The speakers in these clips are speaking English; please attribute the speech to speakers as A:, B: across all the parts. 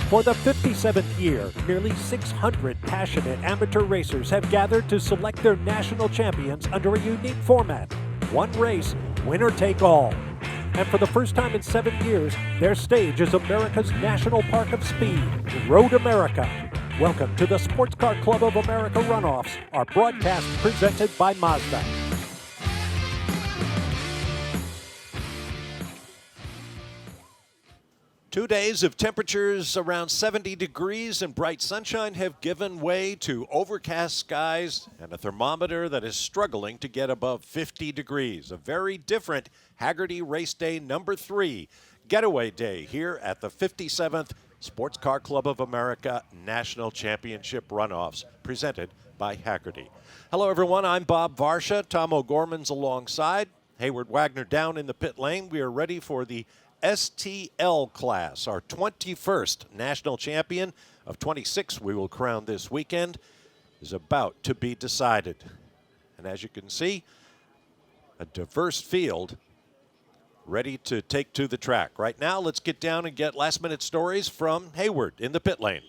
A: For the 57th year, nearly 600 passionate amateur racers have gathered to select their national champions under a unique format. One race, winner take all. And for the first time in 7 years, their stage is America's National Park of Speed, Road America. Welcome to the Sports Car Club of America Runoffs, our broadcast presented by Mazda.
B: Two days of temperatures around 70 degrees and bright sunshine have given way to overcast skies and a thermometer that is struggling to get above 50 degrees. A very different Hagerty Race Day number 3 getaway day here at the 57th Sports Car Club of America National Championship Runoffs, presented by Hagerty. Hello, everyone. I'm Bob Varsha. Tom O'Gorman's alongside. Hayward Wagner down in the pit lane. We are ready for the STL class. Our 21st national champion of 26 we will crown this weekend is about to be decided. And as you can see, a diverse field ready to take to the track. Right now, let's get down and get last-minute stories from Hayward in the pit lane.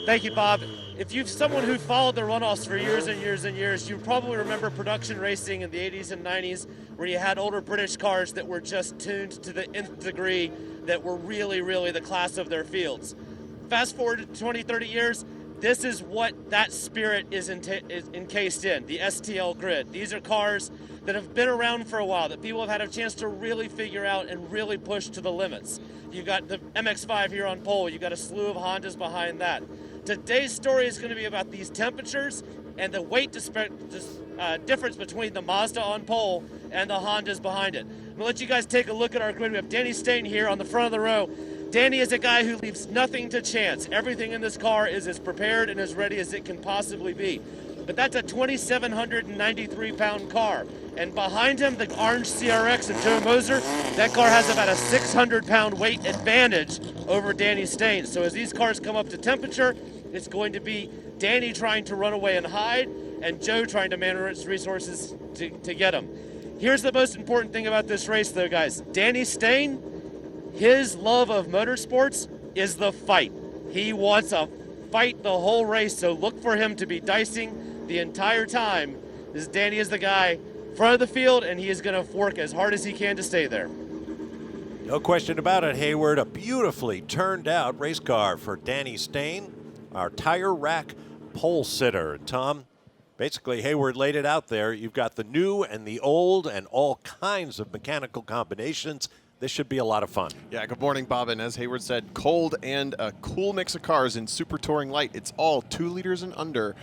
C: Thank you, Bob. If you're someone who followed the runoffs for years and years and years, you probably remember production racing in the 80s and 90s where you had older British cars that were just tuned to the nth degree, that were really, really the class of their fields. Fast forward to 20, 30 years, this is what that spirit is encased in, the STL grid. These are cars that have been around for a while, that people have had a chance to really figure out and really push to the limits. You've got the MX-5 here on pole. You've got a slew of Hondas behind that. Today's story is going to be about these temperatures and the weight difference between the Mazda on pole and the Hondas behind it. I'm going to let you guys take a look at our grid. We have Danny Staten here on the front of the row. Danny is a guy who leaves nothing to chance. Everything in this car is as prepared and as ready as it can possibly be. But that's a 2,793-pound car. And behind him, the orange CRX of Joe Moser, that car has about a 600-pound weight advantage over Danny Staten. So as these cars come up to temperature, it's going to be Danny trying to run away and hide, and Joe trying to maneuver its resources to get him. Here's the most important thing about this race, though, guys. Danny Staten, his love of motorsports is the fight. He wants a fight the whole race, so look for him to be dicing the entire time. This Danny is the guy front of the field, and he is going to work as hard as he can to stay there.
B: No question about it, Hayward. A beautifully turned out race car for Danny Staten, our tire rack pole sitter. Tom, basically Hayward laid it out there. You've got the new and the old and all kinds of mechanical combinations. This should be a lot of fun.
D: Yeah, good morning, Bob. And as Hayward said, cold and a cool mix of cars in Super Touring Lite. It's all 2 liters and under.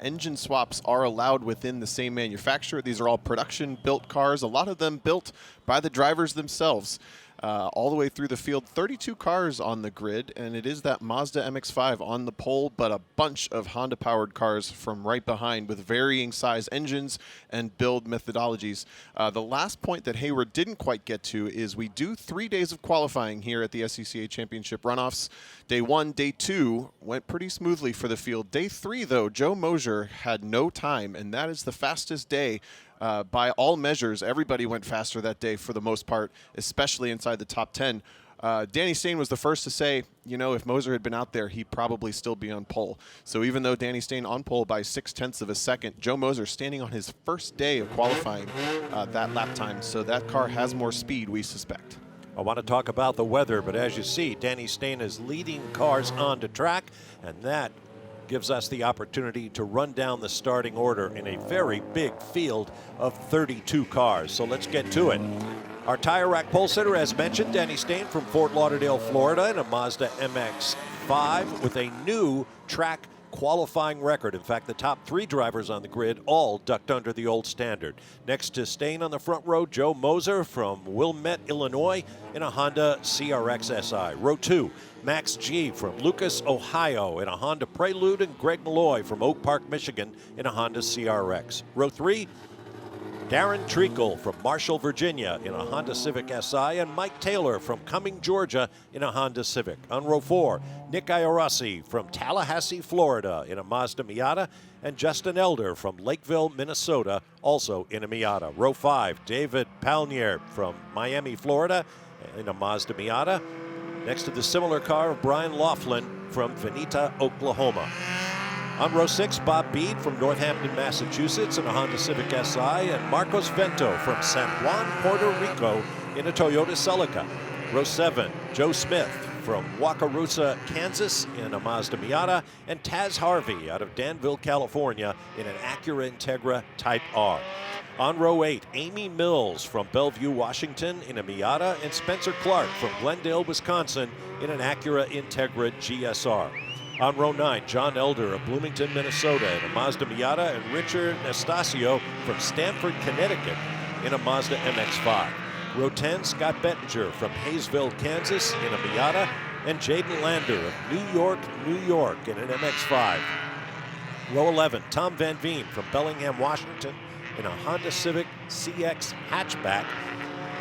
D: Engine swaps are allowed within the same manufacturer. These are all production-built cars, a lot of them built by the drivers themselves. All the way through the field, 32 cars on the grid, and it is that Mazda MX-5 on the pole, but a bunch of Honda-powered cars from right behind with varying size engines and build methodologies. The last point that Hayward didn't quite get to is we do 3 days of qualifying here at the SCCA Championship Runoffs. Day 1, day 2 went pretty smoothly for the field. Day 3, though, Joe Moser had no time, and that is the fastest day. By all measures, everybody went faster that day for the most part, especially inside the top 10. Danny Staten was the first to say, you know, if Moser had been out there, he'd probably still be on pole. So even though Danny Staten on pole by 0.6 of a second, Joe Moser standing on his first day of qualifying that lap time. So that car has more speed, we suspect.
B: I want to talk about the weather, but as you see, Danny Staten is leading cars onto track, and that gives us the opportunity to run down the starting order in a very big field of 32 cars. So let's get to it. Our tire rack pole sitter, as mentioned, Danny Staten from Fort Lauderdale, Florida, in a Mazda MX-5 with a new track qualifying record. In fact, the top 3 drivers on the grid all ducked under the old standard. Next to Staten on the front row, Joe Moser from Wilmette, Illinois, in a Honda CRX SI. Row 2, Max G from Lucas, Ohio, in a Honda Prelude, and Greg Malloy from Oak Park, Michigan, in a Honda CRX. Row 3, Darren Treacle from Marshall, Virginia, in a Honda Civic SI, and Mike Taylor from Cumming, Georgia, in a Honda Civic. On row 4, Nick Iorassi from Tallahassee, Florida, in a Mazda Miata, and Justin Elder from Lakeville, Minnesota, also in a Miata. Row 5, David Palnier from Miami, Florida, in a Mazda Miata. next to the similar car of Brian Laughlin from Vinita, Oklahoma. On row 6, Bob Bede from Northampton, Massachusetts in a Honda Civic Si, and Marcos Vento from San Juan, Puerto Rico in a Toyota Celica. Row 7, Joe Smith from Wakarusa, Kansas in a Mazda Miata, and Taz Harvey out of Danville, California in an Acura Integra Type R. On row 8, Amy Mills from Bellevue, Washington in a Miata, and Spencer Clark from Glendale, Wisconsin in an Acura Integra GSR. On row 9, John Elder of Bloomington, Minnesota in a Mazda Miata, and Richard Nastasio from Stamford, Connecticut in a Mazda MX-5. Row 10, Scott Bettinger from Hayesville, Kansas in a Miata, and Jaden Lander of New York, New York in an MX-5. Row 11, Tom Van Veen from Bellingham, Washington in a Honda Civic CX hatchback,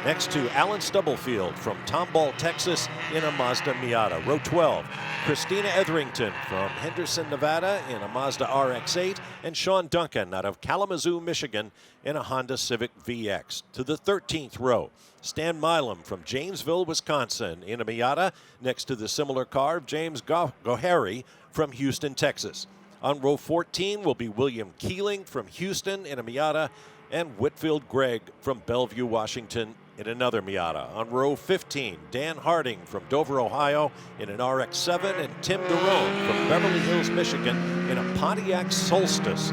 B: next to Alan Stubblefield from Tomball, Texas in a Mazda Miata. Row 12, Christina Etherington from Henderson, Nevada in a Mazda RX-8, and Sean Duncan out of Kalamazoo, Michigan in a Honda Civic VX. To the 13th row, Stan Milam from Janesville, Wisconsin in a Miata, next to the similar car of James Gohary from Houston, Texas. On row 14 will be William Keeling from Houston in a Miata, and Whitfield Gregg from Bellevue, Washington in another Miata. On row 15, Dan Harding from Dover, Ohio in an RX-7, and Tim Derone from Beverly Hills, Michigan in a Pontiac Solstice.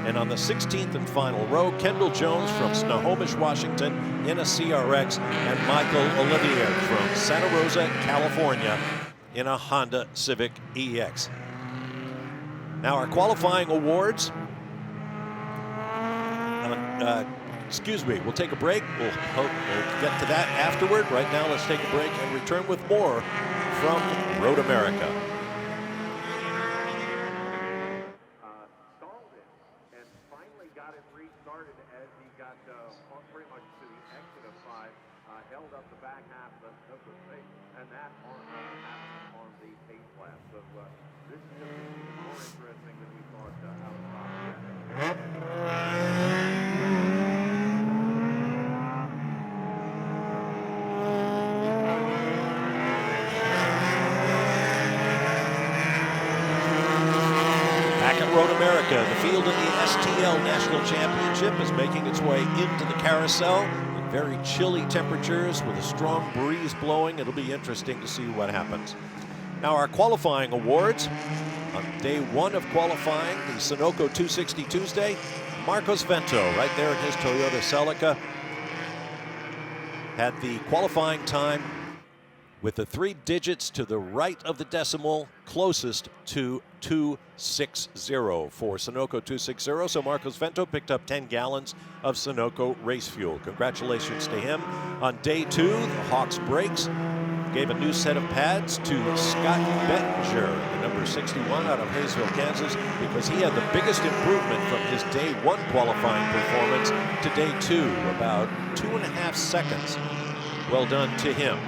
B: And on the 16th and final row, Kendall Jones from Snohomish, Washington in a CRX, and Michael Olivier from Santa Rosa, California in a Honda Civic EX. Now our qualifying awards. Excuse me, we'll take a break. We'll get to that afterward. Right now, let's take a break and return with more from Road America.
E: Stalled it and finally got it restarted as he got pretty much to the exit of 5, held up the back half of the pace, and that happened on the pace lap. So this is just more interesting than we thought out of
B: Road America, the field in the STL National Championship is making its way into the carousel in very chilly temperatures with a strong breeze blowing. It'll be interesting to see what happens. Now our qualifying awards. On day 1 of qualifying, the Sunoco 260 Tuesday, Marcos Vento, right there in his Toyota Celica, had the qualifying time with the 3 digits to the right of the decimal closest to 260 for Sunoco 260. So Marcos Vento picked up 10 gallons of Sunoco race fuel. Congratulations to him. On day 2, the Hawks brakes gave a new set of pads to Scott Bettinger, the number 61 out of Hayesville, Kansas, because he had the biggest improvement from his day 1 qualifying performance to day 2, about 2.5 seconds. Well done to him.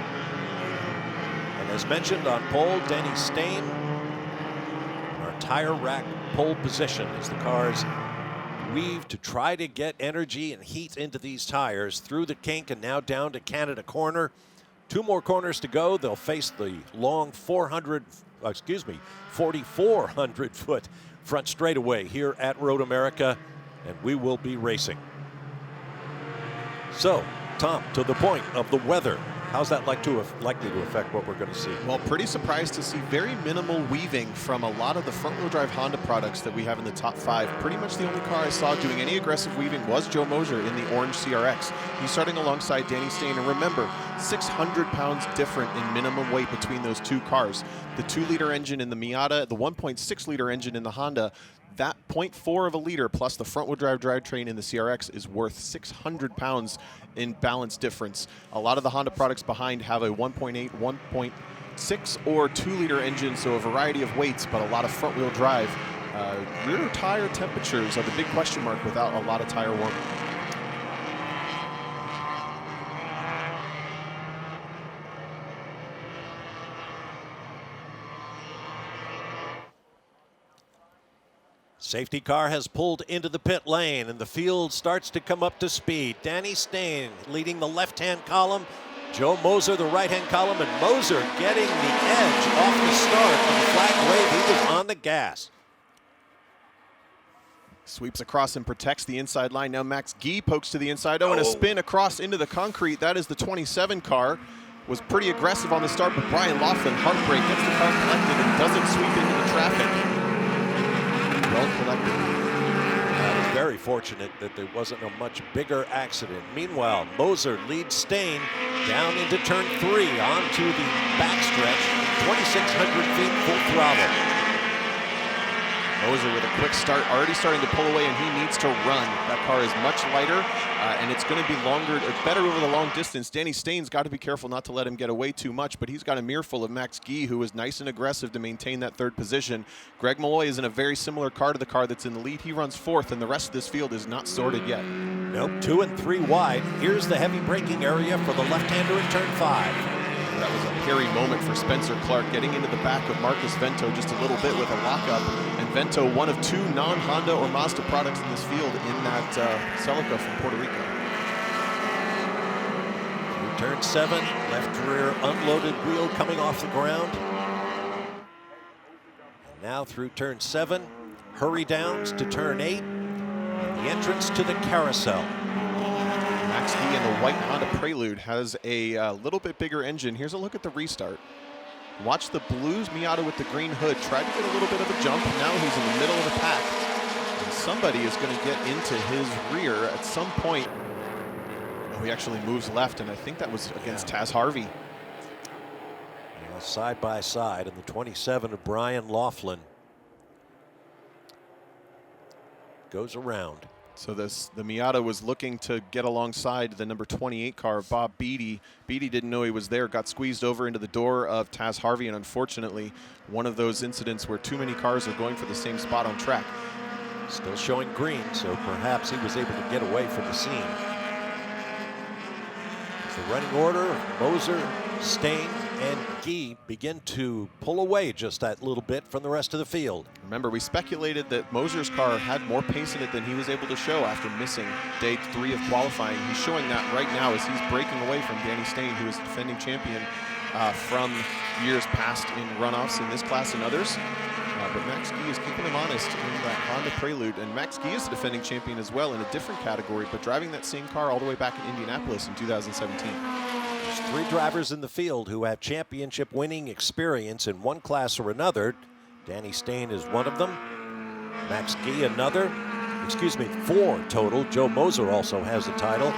B: And as mentioned on pole, Denny Stain, our tire rack pole position as the cars weave to try to get energy and heat into these tires through the kink and now down to Canada Corner. 2 more corners to go. They'll face the long 4,400 foot front straightaway here at Road America, and we will be racing. So, Tom, to the point of the weather, how's that likely to affect what we're going to see?
D: Well, pretty surprised to see very minimal weaving from a lot of the front-wheel drive Honda products that we have in the top 5. Pretty much the only car I saw doing any aggressive weaving was Joe Mosier in the orange CRX. He's starting alongside Danny Stain, and remember, 600 pounds different in minimum weight between those 2 cars. The 2-liter engine in the Miata, the 1.6-liter engine in the Honda, that 0.4 of a liter plus the front-wheel drive drivetrain in the CRX is worth 600 pounds in balance difference. A lot of the Honda products behind have a 1.8, 1.6, or 2-liter engine, so a variety of weights, but a lot of front-wheel drive. Rear tire temperatures are the big question mark without a lot of tire warming.
B: Safety car has pulled into the pit lane, and the field starts to come up to speed. Danny Stain leading the left-hand column Joe Moser, the right-hand column, and Moser getting the edge off the start on the flag wave. He was on the gas.
D: Sweeps across and protects the inside line. Now Max Guy pokes to the inside. Oh, and a spin across into the concrete. That is the 27 car. Was pretty aggressive on the start, but Brian Laughlin, heartbreak, gets the car collected and doesn't sweep into the traffic. Well collected.
B: Very fortunate that there wasn't a much bigger accident. Meanwhile, Moser leads Stain down into turn 3 onto the backstretch, 2,600 feet full throttle.
D: Moser with a quick start, already starting to pull away, and he needs to run. That car is much lighter, and it's going to be longer, better over the long distance. Danny Stain's got to be careful not to let him get away too much, but he's got a mirror full of Max Guy, who was nice and aggressive to maintain that third position. Greg Malloy is in a very similar car to the car that's in the lead. He runs fourth, and the rest of this field is not sorted yet.
B: Nope, 2 and 3 wide. Here's the heavy braking area for the left-hander in turn 5.
D: That was a hairy moment for Spencer Clark, getting into the back of Marcus Vento just a little bit with a lockup. And Vento, one of 2 non-Honda or Mazda products in this field in that Celica from Puerto Rico.
B: Through turn 7, left rear unloaded wheel coming off the ground. And now through turn 7, hurry downs to turn 8, and the entrance to the carousel.
D: Max Guy in the white Honda Prelude has a little bit bigger engine. Here's a look at the restart. Watch the blues Miata with the green hood. Tried to get a little bit of a jump. Now he's in the middle of the pack. And somebody is going to get into his rear at some point. Oh, he actually moves left, and I think that was against Taz Harvey.
B: Side by side, and the 27 of Brian Laughlin goes around.
D: So the Miata was looking to get alongside the number 28 car, Bob Beatty. Beatty didn't know he was there, got squeezed over into the door of Taz Harvey, and unfortunately, one of those incidents where too many cars are going for the same spot on track.
B: Still showing green, so perhaps he was able to get away from the scene. As the running order of Moser, Stain, and Guy begin to pull away just that little bit from the rest of the field.
D: Remember, we speculated that Moser's car had more pace in it than he was able to show after missing day 3 of qualifying. He's showing that right now as he's breaking away from Danny Stain, who is defending champion from years past in runoffs in this class and others. But Max Guy is keeping him honest in that Honda Prelude. And Max Guy is the defending champion as well in a different category, but driving that same car all the way back in Indianapolis in 2017.
B: There's 3 drivers in the field who have championship winning experience in one class or another. Danny Stain is one of them. Max Guy another. 4 total. Joe Moser also has the title.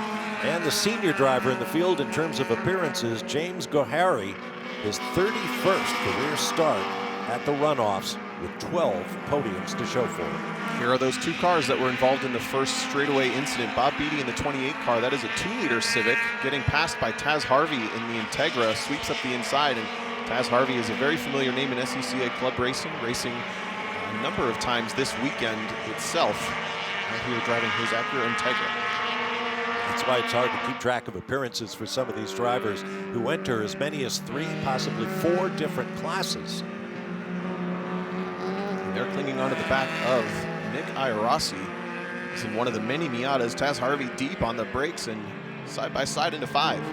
B: And the senior driver in the field in terms of appearances, James Gohary, his 31st career start at the runoffs with 12 podiums to show for it.
D: Here are those 2 cars that were involved in the first straightaway incident. Bob Beatty in the 28 car, that is a 2-liter Civic, getting passed by Taz Harvey in the Integra, sweeps up the inside, and Taz Harvey is a very familiar name in SCCA club racing a number of times this weekend itself. Out here driving his Acura Integra.
B: That's why it's hard to keep track of appearances for some of these drivers who enter as many as 3, possibly 4 different classes.
D: They're clinging onto the back of Nick Iorossi. He's in one of the many Miatas. Taz Harvey deep on the brakes and side by side into 5.
B: He's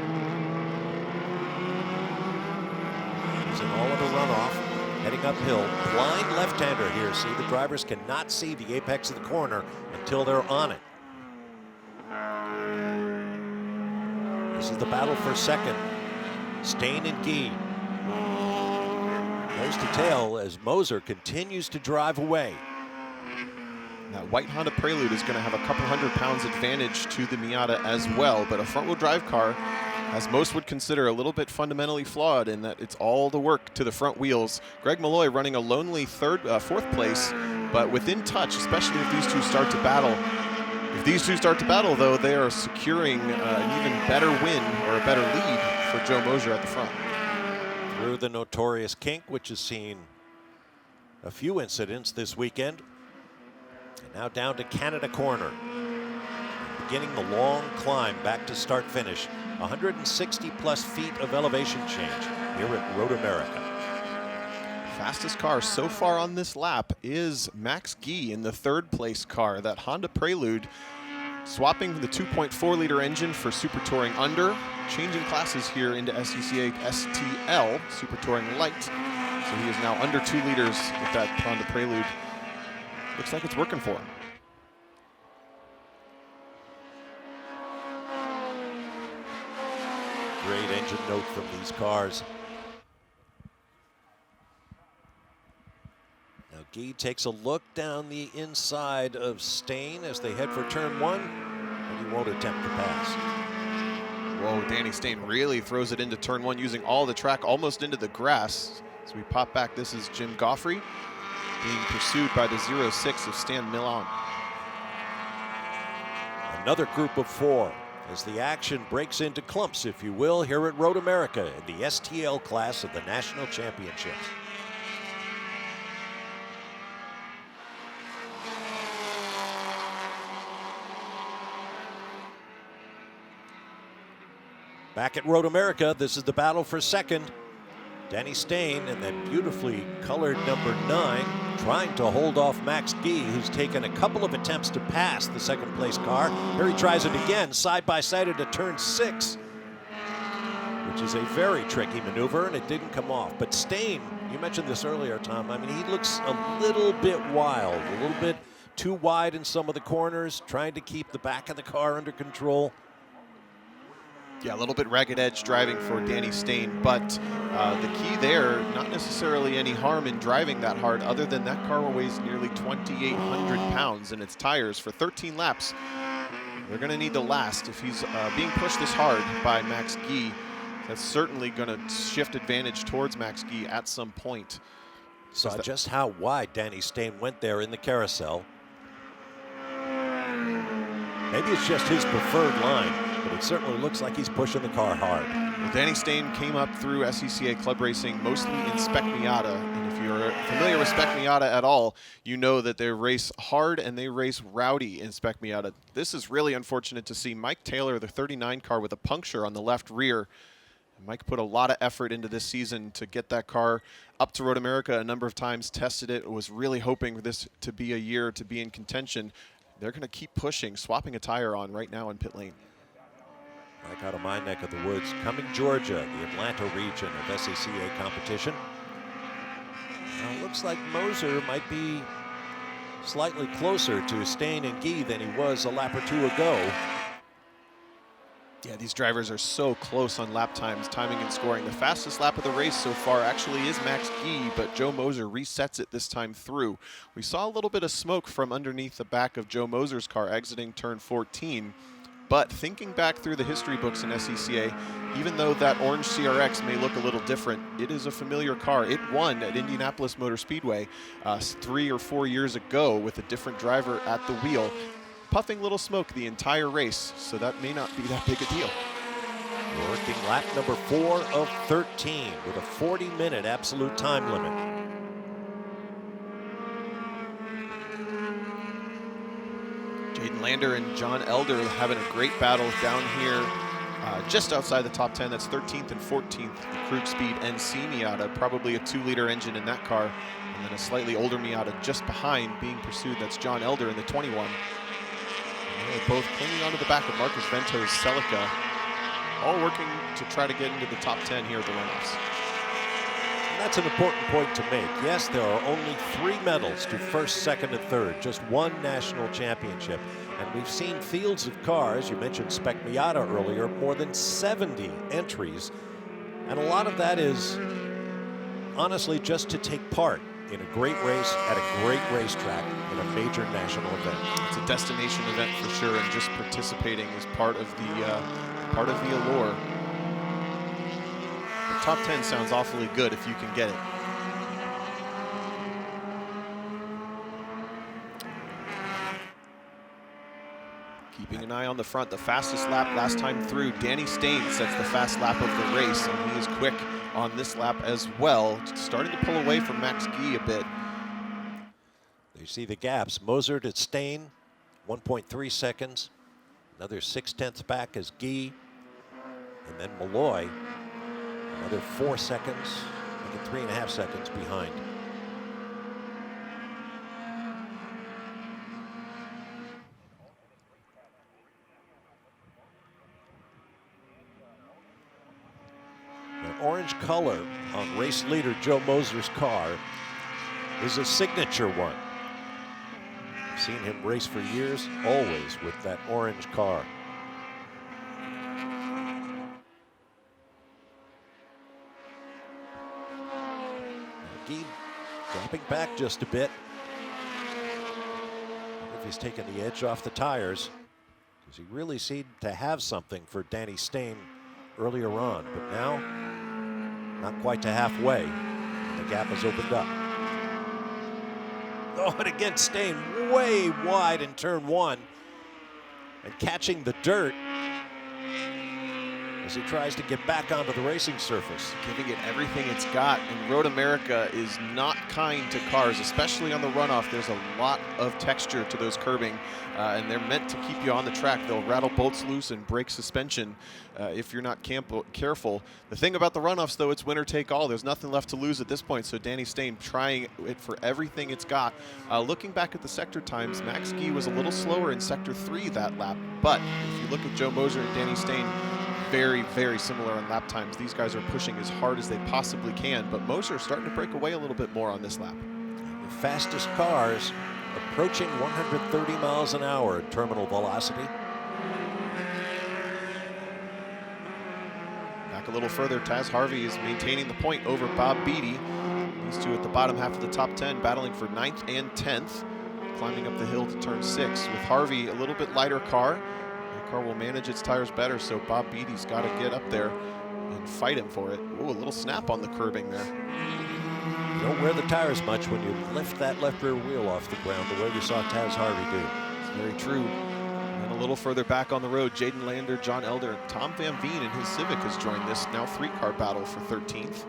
B: in all of the runoff, heading uphill. Blind left-hander here. See, the drivers cannot see the apex of the corner until they're on it. This is the battle for second. Stain and Guy. Nose to tail as Moser continues to drive away.
D: That white Honda Prelude is going to have a couple 100 pounds advantage to the Miata as well, but a front-wheel drive car, as most would consider, a little bit fundamentally flawed in that it's all the work to the front wheels. Greg Malloy running a lonely 4th place, but within touch, especially if these 2 start to battle. If these 2 start to battle, though, they are securing an even better win or a better lead for Joe Moser at the front.
B: Through the notorious kink, which has seen a few incidents this weekend. And now down to Canada Corner. Beginning the long climb back to start finish. 160 plus feet of elevation change here at Road America.
D: Fastest car so far on this lap is Max Guy in the 3rd place car. That Honda Prelude Swapping the 2.4 liter engine for Super Touring Under, changing classes here into SCCA STL, Super Touring Lite. So he is now under 2 liters with that Honda Prelude. Looks like it's working for him.
B: Great engine note from these cars. Now Guy takes a look down the inside of Stain as they head for turn 1, and he won't attempt to pass.
D: Whoa, Danny Stain really throws it into turn 1 using all the track almost into the grass. So we pop back. This is Jim Goffrey being pursued by the 06 of Stan Milan.
B: Another group of 4 as the action breaks into clumps, if you will, here at Road America in the STL class of the National Championships. Back at Road America, this is the battle for second. Danny Stain and that beautifully colored number 9 trying to hold off Max Guy, who's taken a couple of attempts to pass the second place car. Here he tries it again, side by side into turn 6, which is a very tricky maneuver, and it didn't come off. But Stain, you mentioned this earlier, Tom, I mean, he looks a little bit wild, a little bit too wide in some of the corners, trying to keep the back of the car under control.
D: Yeah, a little bit ragged edge driving for Danny Stain, but the key there, not necessarily any harm in driving that hard, other than that car weighs nearly 2,800 pounds, and its tires for 13 laps, they're going to need to last. If he's being pushed this hard by Max Guy, that's certainly going to shift advantage towards Max Guy at some point.
B: Saw just how wide Danny Stain went there in the carousel. Maybe it's just his preferred line, but it certainly looks like he's pushing the car hard.
D: Well, Danny Stain came up through SCCA Club Racing mostly in Spec Miata, and if you're familiar with Spec Miata at all, you know that they race hard and they race rowdy in Spec Miata. This is really unfortunate to see. Mike Taylor, the 39 car, with a puncture on the left rear. Mike put a lot of effort into this season to get that car up to Road America a number of times, tested it, was really hoping for this to be a year to be in contention. They're going to keep pushing, swapping a tire on right now in pit lane.
B: Like out of my neck of the woods, Cumming, Georgia, the Atlanta region of SCCA competition. Now it looks like Moser might be slightly closer to Stain and Guy than he was a lap or 2 ago.
D: Yeah, these drivers are so close on lap times, timing and scoring. The fastest lap of the race so far actually is Max Guy, but Joe Moser resets it this time through. We saw a little bit of smoke from underneath the back of Joe Moser's car exiting turn 14. But thinking back through the history books in SCCA, even though that orange CRX may look a little different, it is a familiar car. It won at Indianapolis Motor Speedway 3 or 4 years ago with a different driver at the wheel, puffing little smoke the entire race, so that may not be that big a deal.
B: Working lap number 4 of 13 with a 40-minute absolute time limit.
D: Jaden Lander and John Elder having a great battle down here just outside the top 10. That's 13th and 14th, the Krug Speed NC Miata, probably a 2-liter engine in that car, and then a slightly older Miata just behind being pursued. That's John Elder in the 21. And they're both clinging onto the back of Marcus Vento's Celica, all working to try to get into the top 10 here at the Runoffs.
B: That's an important point to make. Yes, there are only 3 medals to first, second, and third, just 1 national championship. And we've seen fields of cars, you mentioned Spec Miata earlier, more than 70 entries. And a lot of that is honestly just to take part in a great race at a great racetrack in a major national event.
D: It's a destination event for sure, and just participating is part of the allure. Top 10 sounds awfully good if you can get it. Keeping an eye on the front, the fastest lap last time through, Danny Stain sets the fast lap of the race, and he is quick on this lap as well, starting to pull away from Max Guy a bit.
B: You see the gaps. Moser to Stain, 1.3 seconds. Another 0.6 back as Guy. And then Malloy, another 4 seconds, making 3.5 seconds behind. color on race leader Joe Moser's car is a signature one. I've seen him race for years, always with that orange car. McGee dropping back just a bit. If he's taking the edge off the tires, because he really seemed to have something for Danny Stain earlier on, but now not quite to halfway. The gap has opened up. Oh, and again, Stain way wide in turn one and catching the dirt as he tries to get back onto the racing surface.
D: Giving it everything it's got, and Road America is not kind to cars, especially on the runoff. There's a lot of texture to those curbing, and they're meant to keep you on the track. They'll rattle bolts loose and break suspension if you're not careful. The thing about the runoffs, though, it's winner take all. There's nothing left to lose at this point, so Danny Stain trying it for everything it's got. Looking back at the sector times, Max Guy was a little slower in sector 3 that lap, but if you look at Joe Moser and Danny Stain, very, very similar on lap times. These guys are pushing as hard as they possibly can, but Moser starting to break away a little bit more on this lap.
B: The fastest cars approaching 130 miles an hour at terminal velocity.
D: Back a little further, Taz Harvey is maintaining the point over Bob Beatty. These two at the bottom half of the top 10, battling for 9th and 10th, climbing up the hill to turn 6. With Harvey a little bit lighter car, car will manage its tires better, so Bob Beatty's got to get up there and fight him for it. Ooh, a little snap on the curbing there.
B: You don't wear the tires much when you lift that left rear wheel off the ground the way you saw Taz Harvey do.
D: It's very true. And a little further back on the road, Jaden Lander, John Elder, Tom Van Veen in his Civic has joined this now 3-car battle for 13th.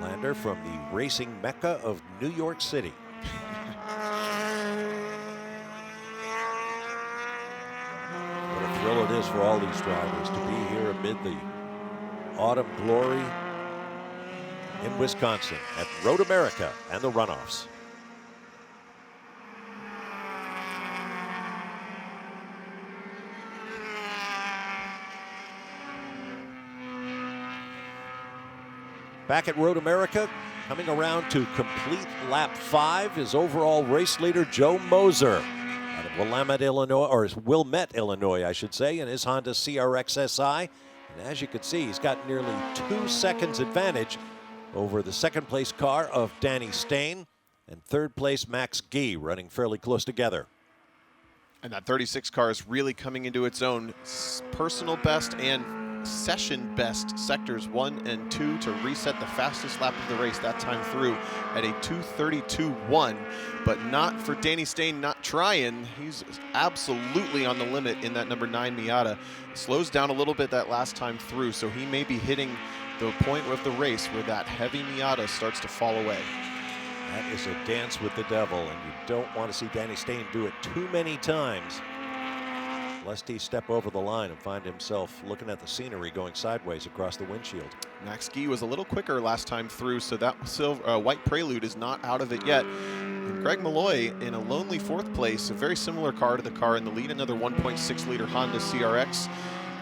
B: Lander from the racing mecca of New York City. What a thrill it is for all these drivers to be here amid the autumn glory in Wisconsin at Road America and the Runoffs. Back at Road America, coming around to complete lap 5 is overall race leader Joe Moser out of Willamette, Illinois, or Wilmette, Illinois, I should say, in his Honda CRX SI. And as you can see, he's got nearly 2 seconds advantage over the second place car of Danny Stain and third place Max Guy, running fairly close together.
D: And that 36 car is really coming into its own. Personal best and session best sectors 1 and 2 to reset the fastest lap of the race that time through at a 2:32.1, but not for Danny Stain, not trying. He's absolutely on the limit in that number 9 Miata. Slows down a little bit that last time through, so he may be hitting the point of the race where that heavy Miata starts to fall away.
B: That is a dance with the devil, and you don't want to see Danny Stain do it too many times, lest he step over the line and find himself looking at the scenery going sideways across the windshield.
D: Max Guy was a little quicker last time through, so that white Prelude is not out of it yet. And Greg Malloy in a lonely 4th place, a very similar car to the car in the lead, another 1.6-liter Honda CRX.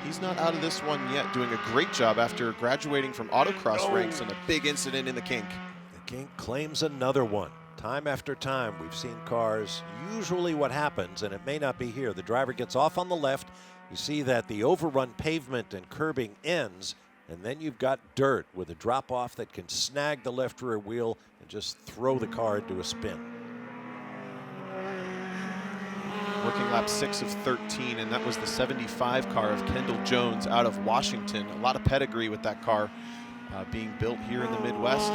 D: He's not out of this one yet, doing a great job after graduating from autocross ranks and a big incident in the kink.
B: The kink claims another one. Time after time, we've seen cars, usually what happens, and it may not be here, the driver gets off on the left, you see that the overrun pavement and curbing ends, and then you've got dirt with a drop-off that can snag the left rear wheel and just throw the car into a spin.
D: Working lap 6 of 13, and that was the 75 car of Kendall Jones out of Washington. A lot of pedigree with that car being built here in the Midwest.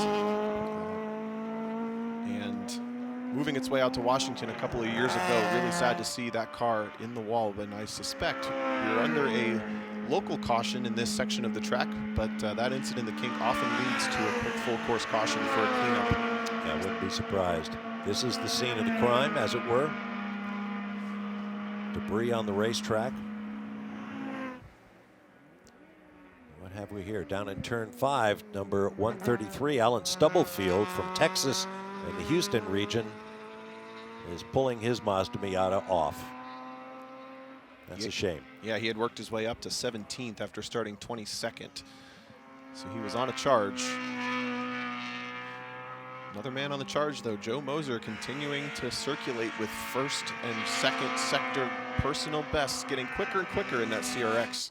D: And moving its way out to Washington a couple of years ago. Really sad to see that car in the wall, and I suspect we're under a local caution in this section of the track, but that incident in the kink often leads to a quick full course caution for a cleanup.
B: I wouldn't be surprised. This is the scene of the crime, as it were. Debris on the racetrack. What have we here? Down in turn 5, number 133, Alan Stubblefield from Texas in the Houston region is pulling his Mazda Miata off. That's a shame.
D: Yeah, he had worked his way up to 17th after starting 22nd. So he was on a charge. Another man on the charge, though, Joe Moser, continuing to circulate with first and second sector personal bests, getting quicker and quicker in that CRX.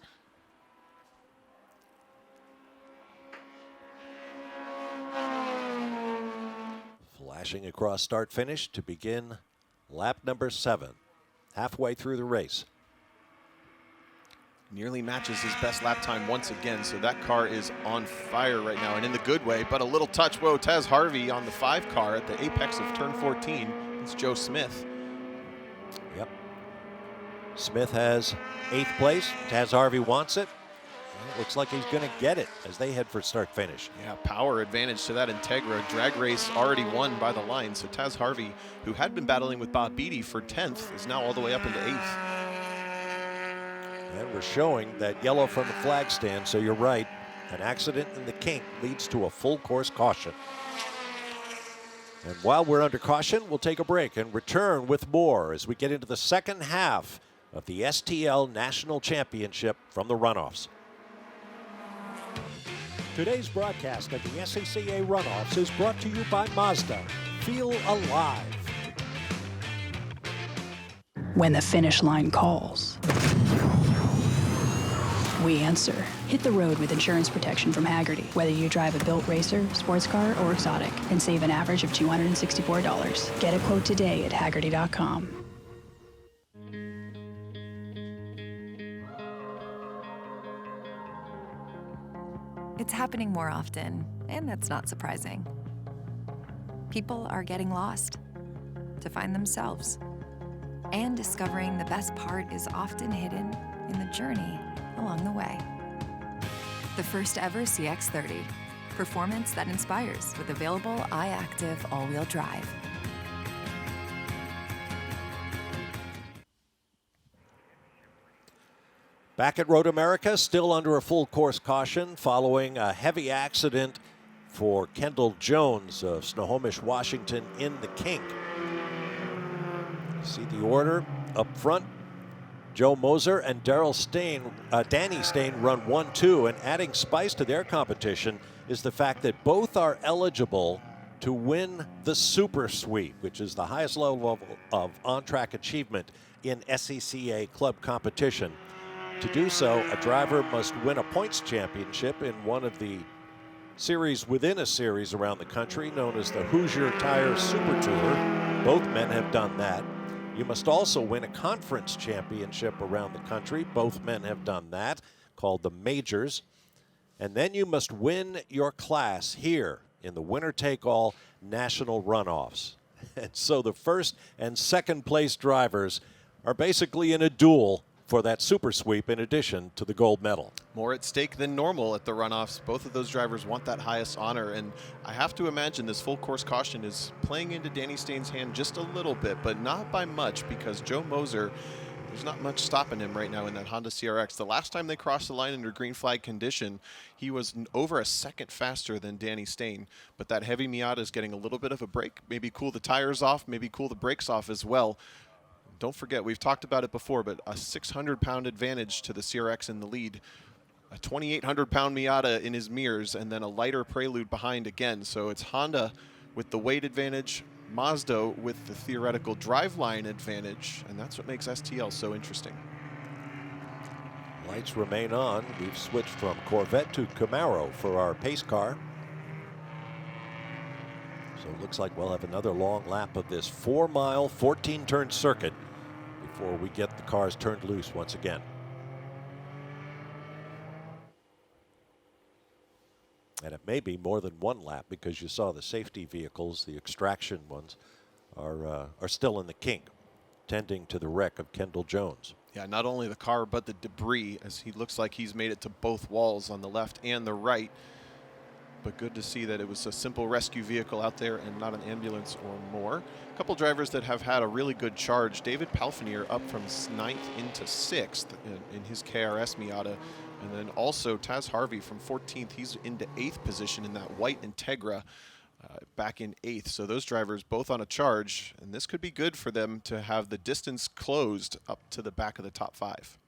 B: Flashing across start finish to begin lap number 7, halfway through the race.
D: Nearly matches his best lap time once again, so that car is on fire right now, and in the good way, but a little touch. Whoa, Taz Harvey on the 5 car at the apex of turn 14. It's Joe Smith.
B: Yep. Smith has 8th place. Taz Harvey wants it. It looks like he's going to get it as they head for start finish.
D: Yeah, power advantage to that Integra. Drag race already won by the line, so Taz Harvey, who had been battling with Bob Beatty for 10th, is now all the way up into 8th.
B: And we're showing that yellow from the flag stand, so you're right. An accident in the kink leads to a full course caution. And while we're under caution, we'll take a break and return with more as we get into the second half of the STL National Championship from the Runoffs.
A: Today's broadcast of the SCCA Runoffs is brought to you by Mazda. Feel alive.
F: When the finish line calls, we answer. Hit the road with insurance protection from Haggerty. Whether you drive a built racer, sports car, or exotic, and save an average of $264. Get a quote today at Haggerty.com.
G: It's happening more often, and that's not surprising. People are getting lost to find themselves. And discovering the best part is often hidden in the journey along the way. The first ever CX-30. Performance that inspires with available iActive all-wheel drive.
B: Back at Road America, still under a full course caution following a heavy accident for Kendall Jones of Snohomish, Washington in the kink. See the order up front. Joe Moser and Danny Stain run 1-2, and adding spice to their competition is the fact that both are eligible to win the Super Sweep, which is the highest level of on-track achievement in SCCA club competition. To do so, a driver must win a points championship in one of the series within a series around the country known as the Hoosier Tire Super Tour. Both men have done that. You must also win a conference championship around the country. Both men have done that, called the Majors. And then you must win your class here in the winner-take-all national runoffs. And so the first and second place drivers are basically in a duel for that super sweep in addition to the gold medal.
D: More at stake than normal at the runoffs. Both of those drivers want that highest honor, and I have to imagine this full course caution is playing into Danny Stain's hand just a little bit, but not by much, because Joe Moser, there's not much stopping him right now in that Honda CRX. The last time they crossed the line under green flag condition, he was over a second faster than Danny Stain, but that heavy Miata is getting a little bit of a break. Maybe cool the tires off, maybe cool the brakes off as well. Don't forget, we've talked about it before, but a 600-pound advantage to the CRX in the lead, a 2,800-pound Miata in his mirrors, and then a lighter Prelude behind again. So it's Honda with the weight advantage, Mazda with the theoretical driveline advantage, and that's what makes STL so interesting.
B: Lights remain on. We've switched from Corvette to Camaro for our pace car. So it looks like we'll have another long lap of this 4-mile, 14-turn circuit before we get the cars turned loose once again. And it may be more than one lap because you saw the safety vehicles, the extraction ones, are still in the kink, tending to the wreck of Kendall Jones.
D: Yeah, not only the car, but the debris, as he looks like he's made it to both walls on the left and the right. But good to see that it was a simple rescue vehicle out there and not an ambulance or more. A couple drivers that have had a really good charge. David Palfinier up from 9th into 6th in his KRS Miata. And then also Taz Harvey from 14th. He's into 8th position in that white Integra. back in 8th. So those drivers both on a charge, and this could be good for them to have the distance closed up to the back of the top 5.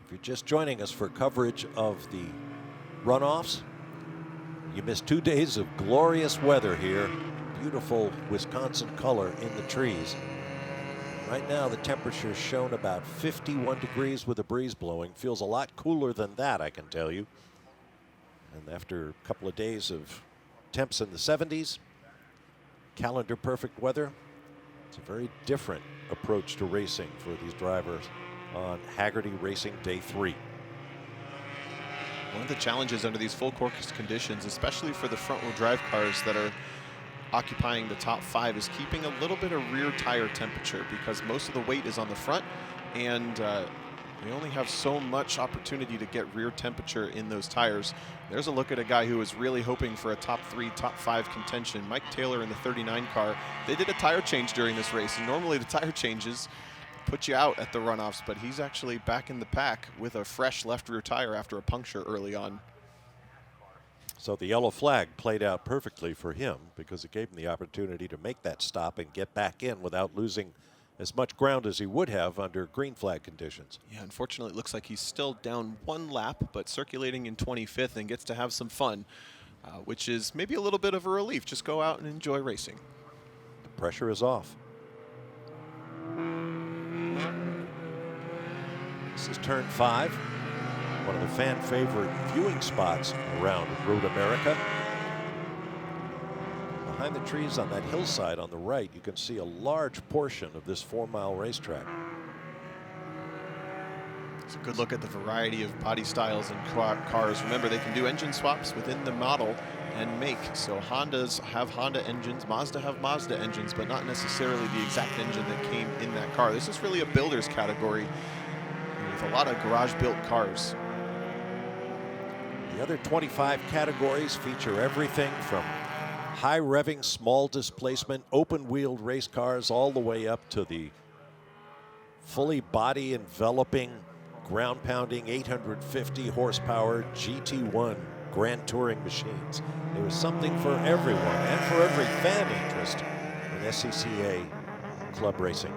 B: If you're just joining us for coverage of the runoffs, you missed 2 days of glorious weather here. Beautiful Wisconsin color in the trees. Right now, the temperature is shown about 51 degrees with a breeze blowing. Feels a lot cooler than that, I can tell you. And after a couple of days of temps in the 70s, calendar perfect weather, it's a very different approach to racing for these drivers on Hagerty Racing Day 3.
D: One of the challenges under these full course conditions, especially for the front-wheel drive cars that are occupying the top 5, is keeping a little bit of rear tire temperature, because most of the weight is on the front, and we only have so much opportunity to get rear temperature in those tires. There's a look at a guy who was really hoping for a top 3, top 5 contention. Mike Taylor in the 39 car. They did a tire change during this race, and normally the tire changes put you out at the runoffs, but he's actually back in the pack with a fresh left rear tire after a puncture early on.
B: So the yellow flag played out perfectly for him, because it gave him the opportunity to make that stop and get back in without losing as much ground as he would have under green flag conditions.
D: Yeah, unfortunately, it looks like he's still down 1 lap, but circulating in 25th and gets to have some fun, which is maybe a little bit of a relief. Just go out and enjoy racing.
B: The pressure is off. This is turn 5, one of the fan favorite viewing spots around Road America. Behind the trees on that hillside on the right, you can see a large portion of this 4-mile racetrack.
D: It's a good look at the variety of body styles and cars. Remember, they can do engine swaps within the model and make. So Hondas have Honda engines, Mazda have Mazda engines, but not necessarily the exact engine that came in that car. This is really a builder's category with a lot of garage-built cars.
B: The other 25 categories feature everything from high-revving, small displacement, open-wheeled race cars all the way up to the fully body-enveloping, ground-pounding 850 horsepower GT1 Grand Touring machines. There is something for everyone and for every fan interest in SCCA club racing.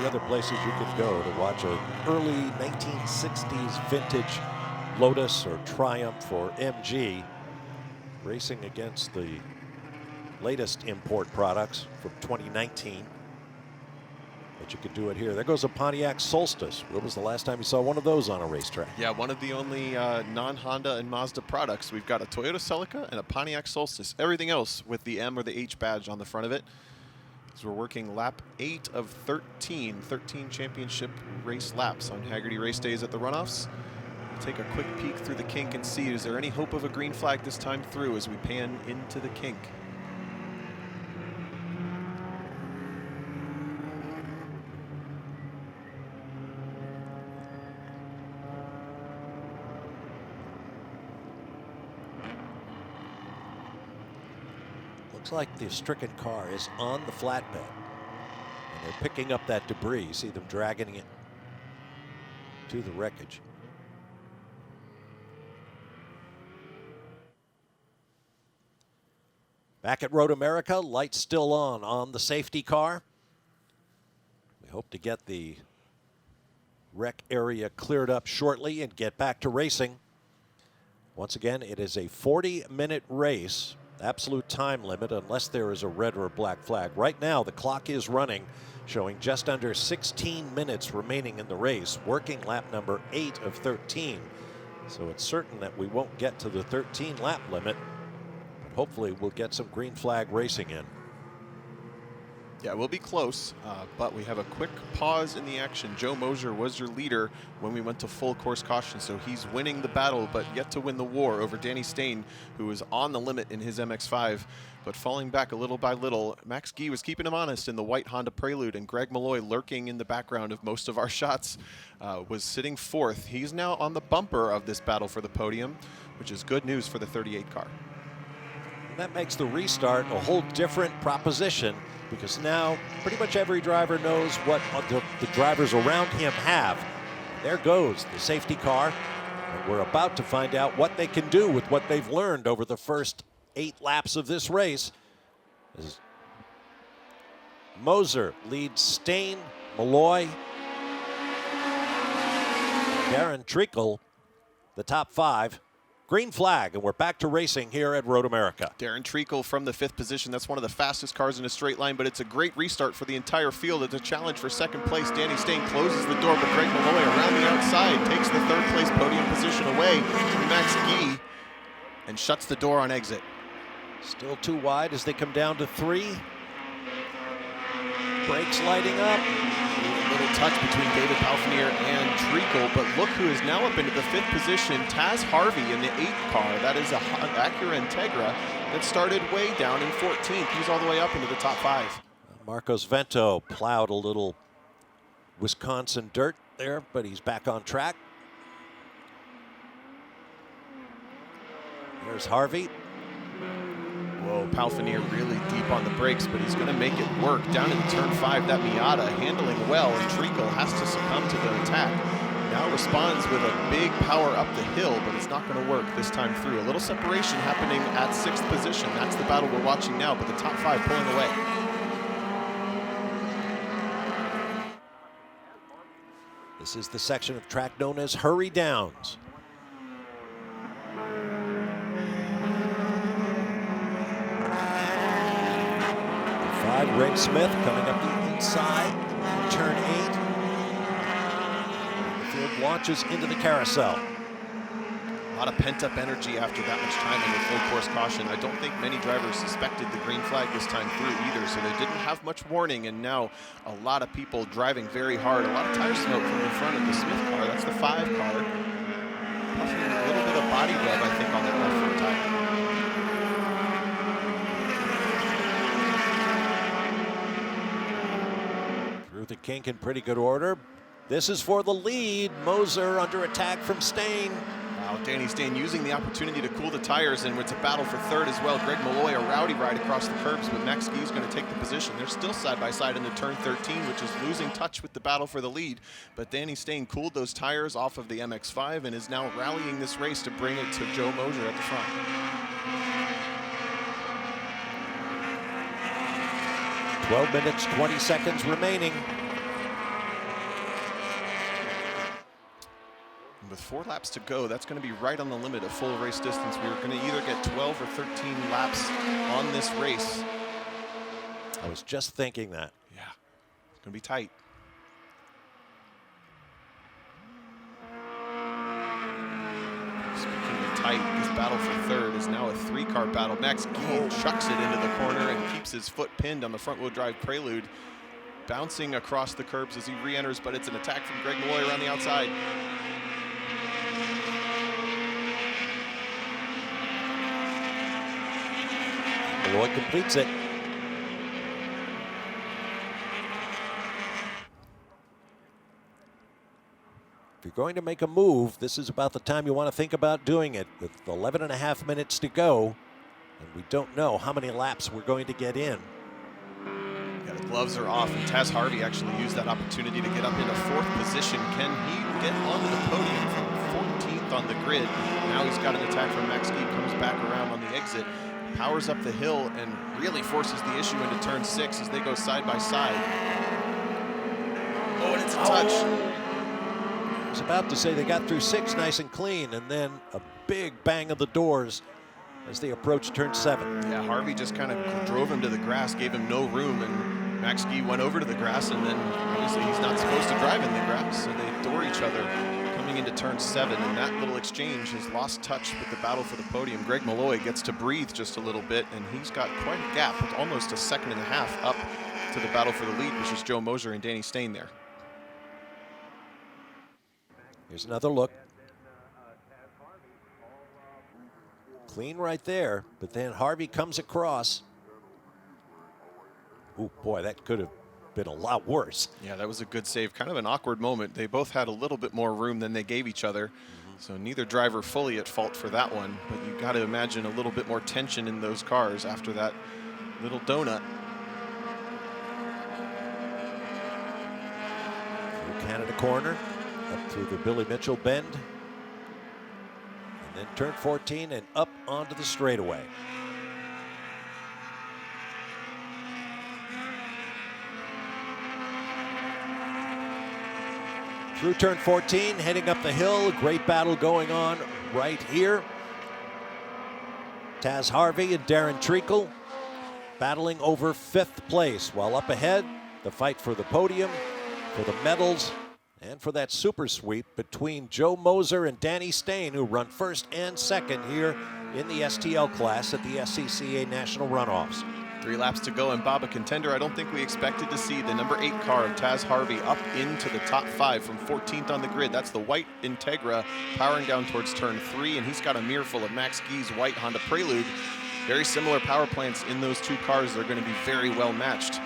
B: Other places you could go to watch an early 1960s vintage Lotus or Triumph or MG racing against the latest import products from 2019. But you could do it here. There goes a Pontiac Solstice. When was the last time you saw one of those on a racetrack?
D: Yeah, one of the only non-Honda and Mazda products. We've got a Toyota Celica and a Pontiac Solstice. Everything else with the M or the H badge on the front of it. So we're working lap 8 of 13 championship race laps on Hagerty race days at the runoffs. We'll take a quick peek through the kink and see, is there any hope of a green flag this time through as we pan into the kink?
B: Looks like the stricken car is on the flatbed, and they're picking up that debris. You see them dragging it to the wreckage. Back at Road America, lights still on the safety car. We hope to get the wreck area cleared up shortly and get back to racing. Once again, it is a 40-minute race. Absolute time limit unless there is a red or a black flag. Right now, the clock is running, showing just under 16 minutes remaining in the race, working lap number 8 of 13. So it's certain that we won't get to the 13 lap limit, but hopefully we'll get some green flag racing in.
D: Yeah, we'll be close, but we have a quick pause in the action. Joe Mosier was your leader when we went to full course caution, so he's winning the battle, but yet to win the war over Danny Stain, who was on the limit in his MX-5, but falling back a little by little. Max Guy was keeping him honest in the white Honda Prelude, and Greg Malloy, lurking in the background of most of our shots, was sitting fourth. He's now on the bumper of this battle for the podium, which is good news for the 38 car.
B: That makes the restart a whole different proposition, because now pretty much every driver knows what the drivers around him have. There goes the safety car, and we're about to find out what they can do with what they've learned over the first 8 laps of this race. As Moser leads Stain, Malloy, Darren Treacle, the top 5. Green flag, and we're back to racing here at Road America.
D: Darren Treacle from the 5th position. That's one of the fastest cars in a straight line, but it's a great restart for the entire field. It's a challenge for second place. Danny Stain closes the door, but Greg Malloy around the outside takes the 3rd place podium position away from Max Guy and shuts the door on exit.
B: Still too wide as they come down to 3. Brakes lighting up.
D: A little touch between David Palfinier and Treacle, but look who is now up into the 5th position. Taz Harvey in the 8th car. That is a Acura Integra that started way down in 14th. He's all the way up into the top 5.
B: Marcos Vento plowed a little Wisconsin dirt there, but he's back on track. There's Harvey.
D: Whoa, Palfinier really deep on the brakes, but he's going to make it work. Down in turn 5, that Miata handling well, and Treacle has to succumb to the attack. Now responds with a big power up the hill, but it's not going to work this time through. A little separation happening at 6th position. That's the battle we're watching now, but the top 5 pulling away.
B: This is the section of track known as Hurry Downs. 5, Greg Smith coming up the inside, turn 8. The field launches into the carousel.
D: A lot of pent-up energy after that much time in the full course caution. I don't think many drivers suspected the green flag this time through either, so they didn't have much warning, and now a lot of people driving very hard. A lot of tire smoke from in front of the Smith car. That's the 5 car. Puffing a little bit of body rub, I think, on that left front tire.
B: The kink in pretty good order. This is for the lead. Moser under attack from Stain.
D: Wow, Danny Stain using the opportunity to cool the tires, and it's a battle for 3rd as well. Greg Malloy, a rowdy ride across the curbs, but Max Guy is going to take the position. They're still side by side into turn 13, which is losing touch with the battle for the lead. But Danny Stain cooled those tires off of the MX-5 and is now rallying this race to bring it to Joe Mosier at the front.
B: 12 minutes, 20 seconds remaining.
D: With 4 laps to go, that's going to be right on the limit of full race distance. We're going to either get 12 or 13 laps on this race.
B: I was just thinking that.
D: Yeah, it's going to be tight. Speaking of tight, this battle for 3rd is now a 3-car battle. Max Guy chucks it into the corner and keeps his foot pinned on the front-wheel drive Prelude, bouncing across the curbs as he re-enters, but it's an attack from Greg Malloy around the outside.
B: Malloy completes it. If you're going to make a move, this is about the time you want to think about doing it. With 11.5 minutes to go, and we don't know how many laps we're going to get in.
D: Yeah, the gloves are off, and Taz Harvey actually used that opportunity to get up into 4th position. Can he get onto the podium from 14th on the grid? Now he's got an attack from Max Guy, comes back around on the exit, powers up the hill, and really forces the issue into turn 6 as they go side by side. Oh, and it's a touch.
B: I was about to say they got through 6 nice and clean, and then a big bang of the doors as they approach turn 7.
D: Yeah, Harvey just kind of drove him to the grass, gave him no room, and Max Guy went over to the grass, and then obviously he's not supposed to drive in the grass, so they door each other coming into turn 7, and that little exchange has lost touch with the battle for the podium. Greg Malloy gets to breathe just a little bit, and he's got quite a gap, with almost a 1.5 seconds up to the battle for the lead, which is Joe Moser and Danny Stain there.
B: Here's another look. Clean right there, but then Harvey comes across. Oh boy, that could have been a lot worse.
D: Yeah, that was a good save. Kind of an awkward moment. They both had a little bit more room than they gave each other. So neither driver fully at fault for that one, but you got to imagine a little bit more tension in those cars after that little donut.
B: Through Canada corner, up through the Billy Mitchell bend, and then turn 14 and up onto the straightaway. Through turn 14, heading up the hill, great battle going on right here. Taz Harvey and Darren Treacle battling over 5th place, while up ahead, the fight for the podium, for the medals, and for that super sweep between Joe Moser and Danny Stain, who run 1st and 2nd here in the STL class at the SCCA National Runoffs.
D: 3 laps to go, and Bob, a contender. I don't think we expected to see the number 8 car of Taz Harvey up into the top 5 from 14th on the grid. That's the white Integra powering down towards turn 3, and he's got a mirror full of Max Guy's white Honda Prelude. Very similar power plants in those 2 cars. They're going to be very well matched.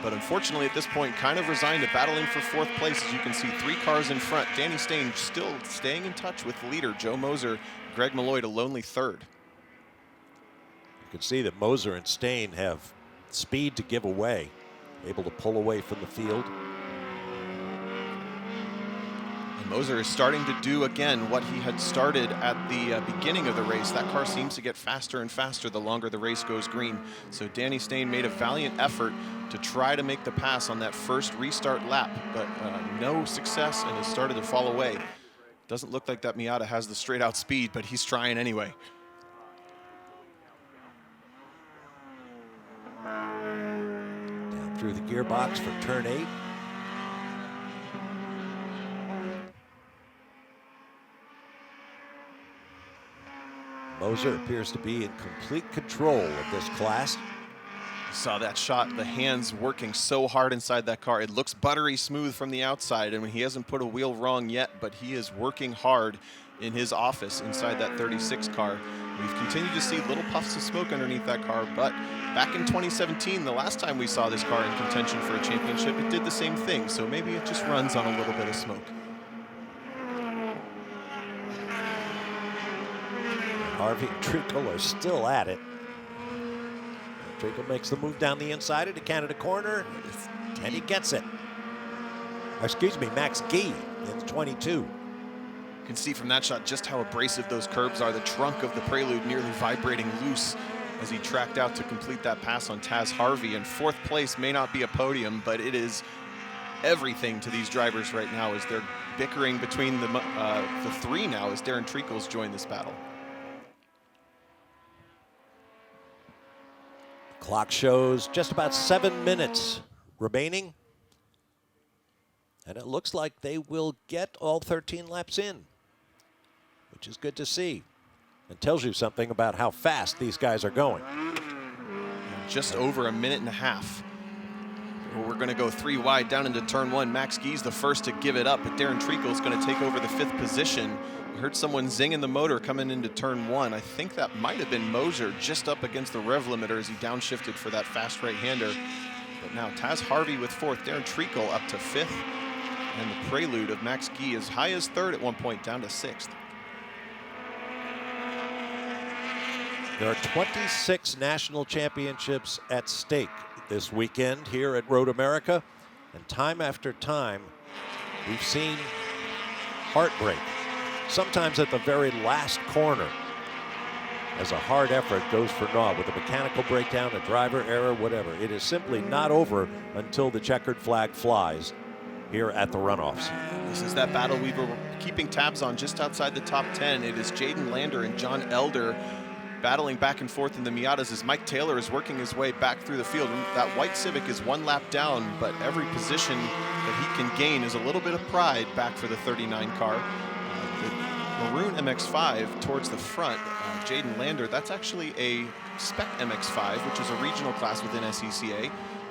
D: But unfortunately, at this point, kind of resigned to battling for 4th place. As you can see, 3 cars in front. Danny Stain still staying in touch with the leader, Joe Moser. Greg Malloy a lonely 3rd.
B: You can see that Moser and Stain have speed to give away, able to pull away from the field.
D: And Moser is starting to do again what he had started at the beginning of the race. That car seems to get faster and faster the longer the race goes green. So Danny Stain made a valiant effort to try to make the pass on that first restart lap, but no success, and has started to fall away. Doesn't look like that Miata has the straight out speed, but he's trying anyway.
B: Down through the gearbox for turn 8. Moser appears to be in complete control of this class.
D: Saw that shot, the hands working so hard inside that car. It looks buttery smooth from the outside, and he hasn't put a wheel wrong yet, but he is working hard in his office inside that 36 car. We've continued to see little puffs of smoke underneath that car, but back in 2017, the last time we saw this car in contention for a championship, it did the same thing, so maybe it just runs on a little bit of smoke.
B: Harvey and Treacle are still at it. Treacle makes the move down the inside into Canada corner, and he gets it. Excuse me, Max Guy in 22.
D: You can see from that shot just how abrasive those curbs are. The trunk of the Prelude nearly vibrating loose as he tracked out to complete that pass on Taz Harvey. And 4th place may not be a podium, but it is everything to these drivers right now as they're bickering between the 3 now as Darren Treacle's joined this battle.
B: Clock shows just about 7 minutes remaining. And it looks like they will get all 13 laps in, which is good to see. It tells you something about how fast these guys are going.
D: Just over a minute and a half. We're going to go 3 wide down into turn 1. Max Guy's the first to give it up, but Darren Treacle's going to take over the 5th position. I heard someone zing in the motor coming into turn 1. I think that might have been Moser just up against the rev limiter as he downshifted for that fast right-hander. But now Taz Harvey with 4th, Darren Treacle up to 5th, and the Prelude of Max Guy as high as 3rd at one point, down to 6th.
B: There are 26 national championships at stake this weekend here at Road America, and time after time, we've seen heartbreak, sometimes at the very last corner, as a hard effort goes for naught with a mechanical breakdown, a driver error, whatever. It is simply not over until the checkered flag flies here at the Runoffs.
D: This is that battle we were keeping tabs on just outside the top 10. It is Jaden Lander and John Elder battling back and forth in the Miatas as Mike Taylor is working his way back through the field. That white Civic is 1 lap down, but every position that he can gain is a little bit of pride back for the 39 car. The maroon MX-5 towards the front, Jaden Lander, that's actually a spec MX-5, which is a regional class within SCCA.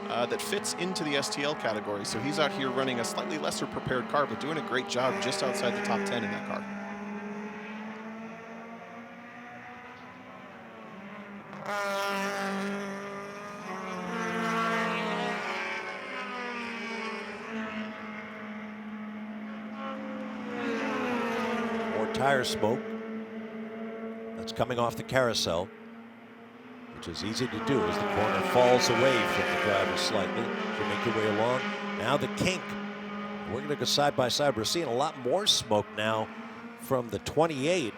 D: that fits into the STL category. So he's out here running a slightly lesser prepared car, but doing a great job just outside the top 10 in that car.
B: More tire smoke. That's coming off the carousel, which is easy to do as the corner falls away from the driver slightly. She'll make her way along. Now the kink. We're going to go side by side. We're seeing a lot more smoke now from the 28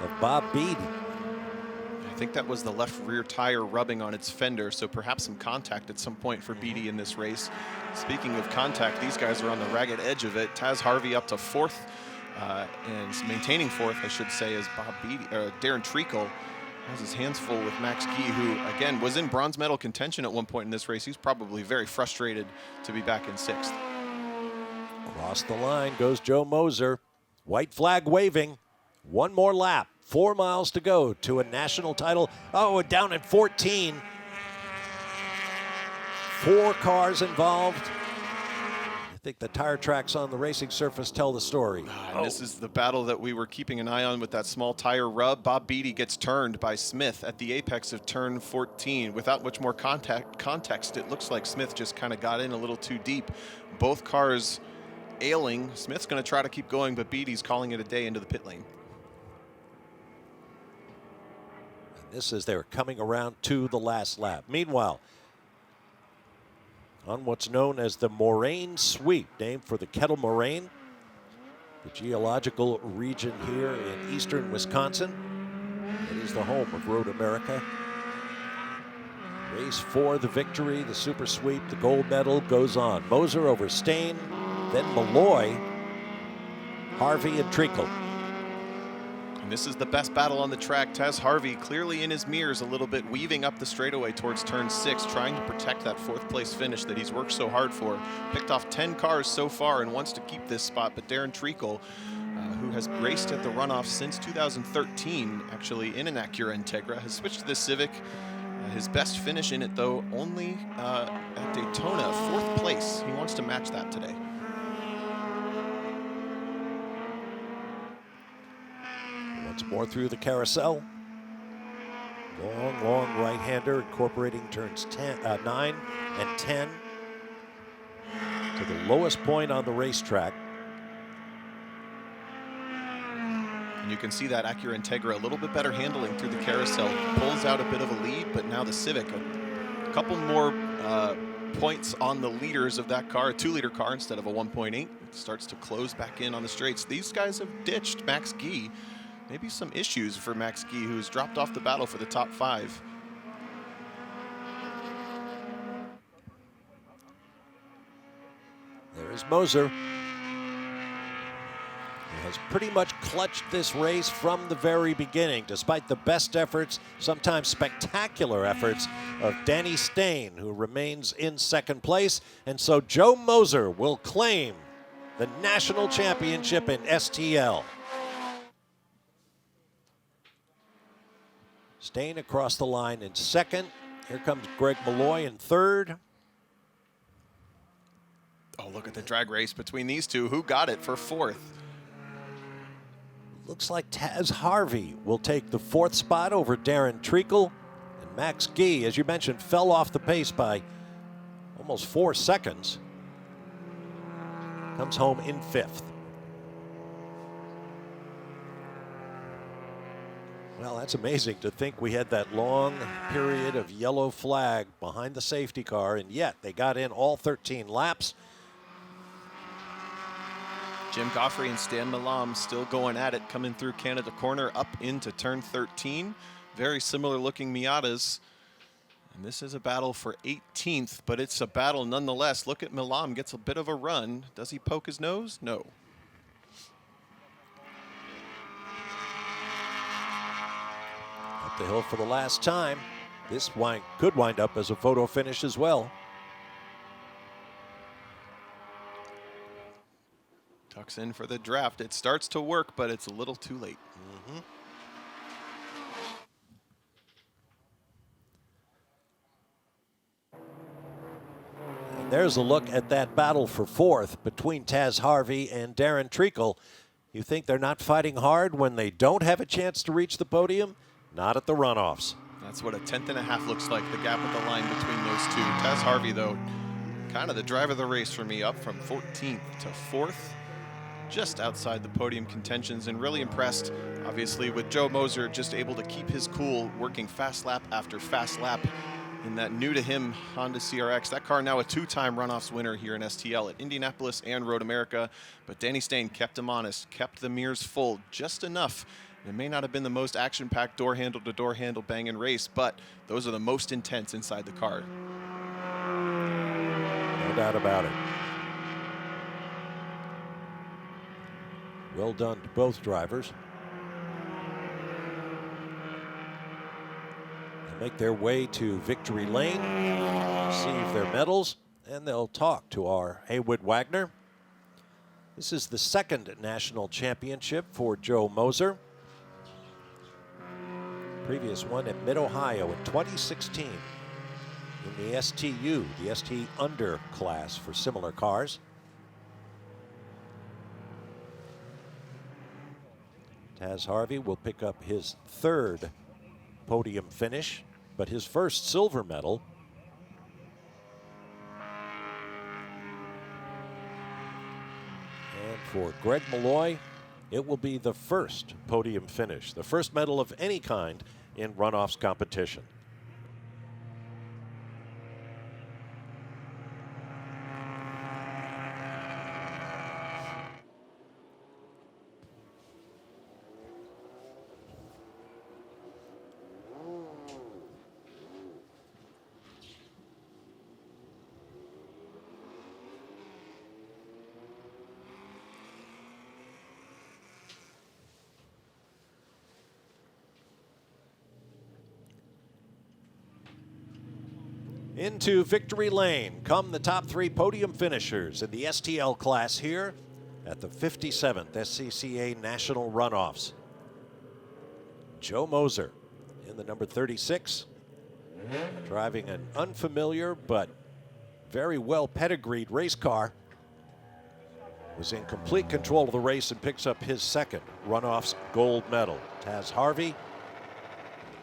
B: of Bob Beatty.
D: I think that was the left rear tire rubbing on its fender, so perhaps some contact at some point for Beatty in this race. Speaking of contact, these guys are on the ragged edge of it. Taz Harvey up to fourth, and maintaining fourth, I should say, is Bob Beatty, Darren Treacle has his hands full with Max Gee, who, again, was in bronze medal contention at one point in this race. He's probably very frustrated to be back in sixth.
B: Across the line goes Joe Moser. White flag waving. One more lap. 4 miles to go to a national title. Oh, down at 14. 4 cars involved. I think the tire tracks on the racing surface tell the story.
D: This is the battle that we were keeping an eye on with that small tire rub. Bob Beatty gets turned by Smith at the apex of turn 14. Without much more context, it looks like Smith just kind of got in a little too deep. Both cars ailing. Smith's going to try to keep going, but Beatty's calling it a day into the pit lane.
B: This is they're coming around to the last lap. Meanwhile, on what's known as the Moraine Sweep, named for the Kettle Moraine, the geological region here in eastern Wisconsin. It is the home of Road America. Race for the victory, the super sweep, the gold medal goes on. Moser over Stain, then Malloy, Harvey, and Treacle.
D: And this is the best battle on the track. Taz Harvey clearly in his mirrors a little bit, weaving up the straightaway towards turn 6, trying to protect that 4th place finish that he's worked so hard for. Picked off 10 cars so far and wants to keep this spot, but Darren Treacle, who has raced at the Runoffs since 2013, actually in an Acura Integra, has switched to the Civic. His best finish in it, though, only at Daytona, 4th place. He wants to match that today.
B: Once more through the carousel. Long, long right-hander incorporating turns 9 and 10 to the lowest point on the racetrack.
D: And you can see that Acura Integra a little bit better handling through the carousel. Pulls out a bit of a lead, but now the Civic, a couple more points on the leaders of that car, a 2-liter car instead of a 1.8. It starts to close back in on the straights. These guys have ditched Max Gee. Maybe some issues for Max Gee, who's dropped off the battle for the top 5.
B: There is Moser. He has pretty much clutched this race from the very beginning, despite the best efforts, sometimes spectacular efforts, of Danny Stain, who remains in 2nd place. And so Joe Moser will claim the national championship in STL. Stain across the line in 2nd. Here comes Greg Malloy in 3rd.
D: Oh, look at the drag race between these two. Who got it for 4th?
B: Looks like Taz Harvey will take the 4th spot over Darren Treacle. And Max Gee, as you mentioned, fell off the pace by almost 4 seconds. Comes home in 5th. Well, that's amazing to think we had that long period of yellow flag behind the safety car, and yet they got in all 13 laps.
D: Jim Goffrey and Stan Milam still going at it, coming through Canada Corner up into turn 13. Very similar looking Miatas. And this is a battle for 18th, but it's a battle nonetheless. Look at Milam, gets a bit of a run. Does he poke his nose? No.
B: Up the hill for the last time. This could wind up as a photo finish as well.
D: Tucks in for the draft. It starts to work, but it's a little too late.
B: there's a look at that battle for fourth between Taz Harvey and Darren Treacle. You think they're not fighting hard when they don't have a chance to reach the podium? Not at the runoffs.
D: That's what a 10th.5 looks like, the gap at the line between those two. Taz Harvey, though, kind of the driver of the race for me, up from 14th to 4th, just outside the podium contentions, and really impressed, obviously, with Joe Moser just able to keep his cool, working fast lap after fast lap in that new-to-him Honda CRX. That car now a two-time runoffs winner here in STL at Indianapolis and Road America. But Danny Stain kept him honest, kept the mirrors full just enough. It may not have been the most action-packed door-handle-to-door handle banging race, but those are the most intense inside the car.
B: No doubt about it. Well done to both drivers. Make their way to victory lane, receive their medals, and they'll talk to our Haywood Wagner. This is the second national championship for Joe Moser. Previous one at Mid-Ohio in 2016 in the STU, the ST Under class for similar cars. Taz Harvey will pick up his third podium finish, but his first silver medal. And for Greg Malloy, it will be the first podium finish, the first medal of any kind in runoffs competition. Into victory lane come the top three podium finishers in the STL class here at the 57th SCCA National Runoffs. Joe Moser in the number 36, driving an unfamiliar but very well pedigreed race car, was in complete control of the race and picks up his second runoffs gold medal. Taz Harvey,